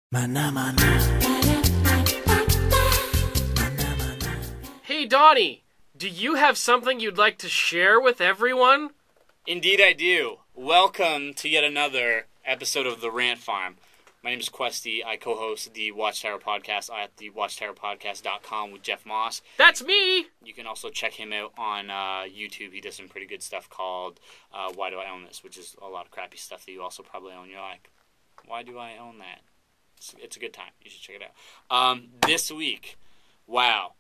Hey Donnie, do you have something you'd like to share with everyone? Indeed I do. Welcome to yet another episode of the Rant Farm. My name is Questy. I co-host the Watchtower Podcast at thewatchtowerpodcast.com with Jeff Moss. That's me! You can also check him out on YouTube. He does some pretty good stuff called Why Do I Own This, which is a lot of crappy stuff that you also probably own. You're like, why do I own that? It's a good time. You should check it out. This week, wow.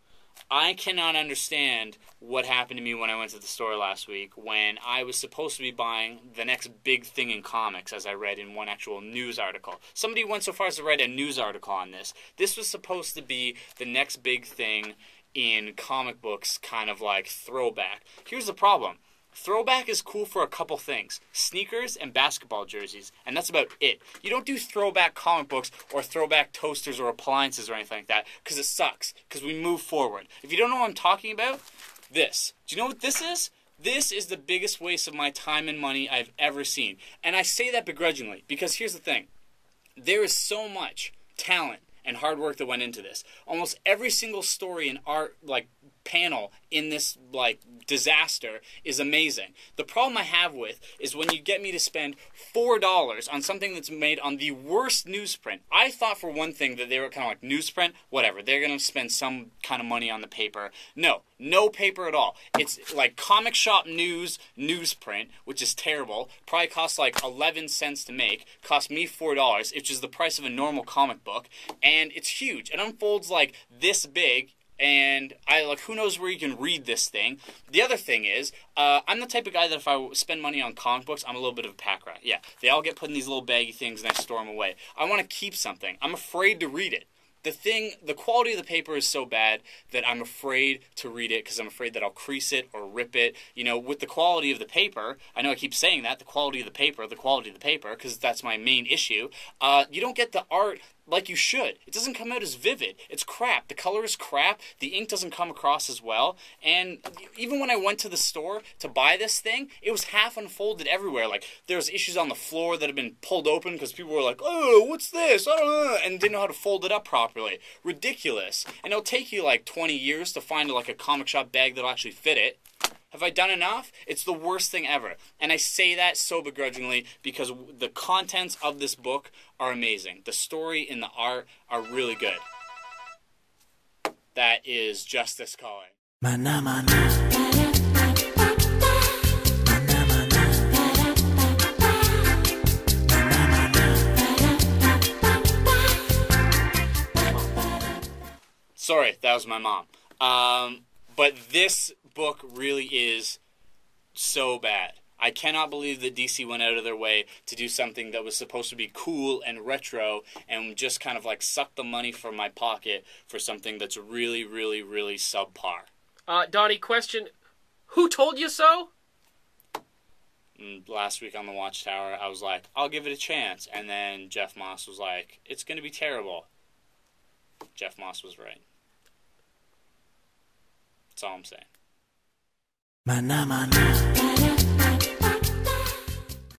I cannot understand what happened to me when I went to the store last week when I was supposed to be buying the next big thing in comics, as I read in one actual news article. Somebody went so far as to write a news article on this. This was supposed to be the next big thing in comic books, kind of like throwback. Here's the problem. Throwback is cool for a couple things. Sneakers and basketball jerseys. And that's about it. You don't do throwback comic books or throwback toasters or appliances or anything like that. Because it sucks. Because we move forward. If you don't know what I'm talking about, this. Do you know what this is? This is the biggest waste of my time and money I've ever seen. And I say that begrudgingly. Because here's the thing. There is so much talent and hard work that went into this. Almost every single story and art, panel in this disaster is amazing. The problem I have with is when you get me to spend $4 on something that's made on the worst newsprint. I thought for one thing that they were kind of like newsprint, whatever. They're going to spend some kind of money on the paper. No paper at all. It's like comic shop newsprint, which is terrible. Probably costs like 11 cents to make. Cost me $4, which is the price of a normal comic book. And it's huge. It unfolds like this big. And who knows where you can read this thing. The other thing is, I'm the type of guy that if I spend money on comic books, I'm a little bit of a pack rat. Yeah, they all get put in these little baggy things and I store them away. I want to keep something. I'm afraid to read it. The quality of the paper is so bad that I'm afraid to read it because I'm afraid that I'll crease it or rip it. You know, with the quality of the paper, I know I keep saying that, the quality of the paper, because that's my main issue. You don't get the art like you should. It doesn't come out as vivid. It's crap. The color is crap. The ink doesn't come across as well. And even when I went to the store to buy this thing, it was half unfolded everywhere. Like, there was issues on the floor that had been pulled open because people were like, oh, what's this? I don't know. And didn't know how to fold it up properly. Ridiculous. And it'll take you like 20 years to find like a comic shop bag that'll actually fit it. Have I done enough? It's the worst thing ever. And I say that so begrudgingly because the contents of this book are amazing. The story and the art are really good. That is Justice Calling. Sorry, that was my mom. But this book really is so bad. I cannot believe that DC went out of their way to do something that was supposed to be cool and retro and just kind of like suck the money from my pocket for something that's really, really, really subpar. Donnie, question. Who told you so? Last week on the Watchtower, I was like, I'll give it a chance. And then Jeff Moss was like, it's going to be terrible. Jeff Moss was right. That's all I'm saying.